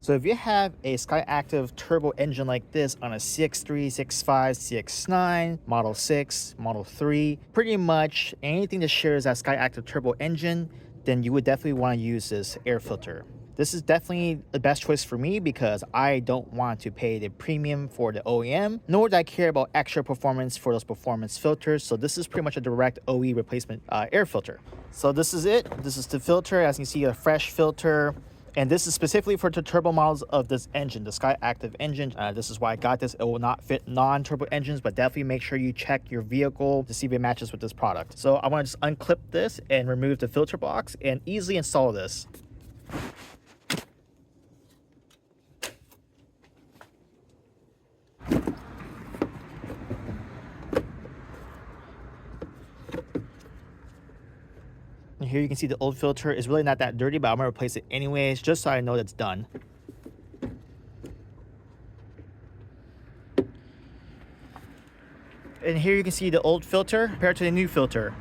So if you have a Skyactiv turbo engine like this on a CX3, CX5, CX9, Model 6, Model 3, pretty much anything that shares that Skyactiv turbo engine, then you would definitely want to use this air filter. This is definitely the best choice for me because I don't want to pay the premium for the OEM, nor do I care about extra performance for those performance filters. So this is pretty much a direct OE replacement air filter. So this is it. This is the filter. As you can see, a fresh filter. And this is specifically for the turbo models of this engine, the Skyactiv engine. This is why I got this. It will not fit non-turbo engines, but definitely make sure you check your vehicle to see if it matches with this product. So I want to just unclip this and remove the filter box and easily install this. And here you can see the old filter is really not that dirty, but I'm gonna replace it anyways, just so I know that's done. And here you can see the old filter compared to the new filter.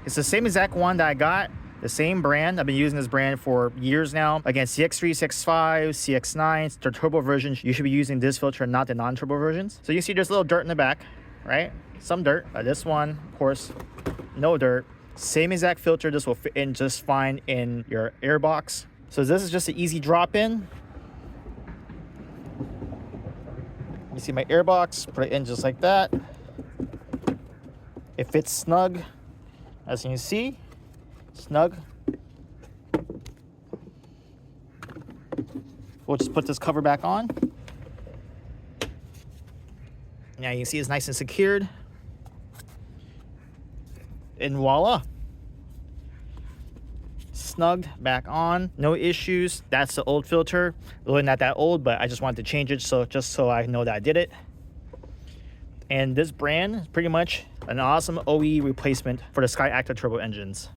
It's the same exact one that I got, the same brand. I've been using this brand for years now. Again, CX3, CX5, CX9, the turbo versions, you should be using this filter, not the non-turbo versions. So you see there's a little dirt in the back, right? Some dirt. This one, of course, no dirt. Same exact filter. This will fit in just fine in your air box. So this is just an easy drop in. You see my air box, put it in just like that. It fits snug, as you can see, snug. We'll just put this cover back on. Now you can see it's nice and secured. And voila, snugged back on, no issues. That's the old filter. Really not that old, but I just wanted to change it just so I know that I did it. And this brand is pretty much an awesome OE replacement for the Skyactiv turbo engines.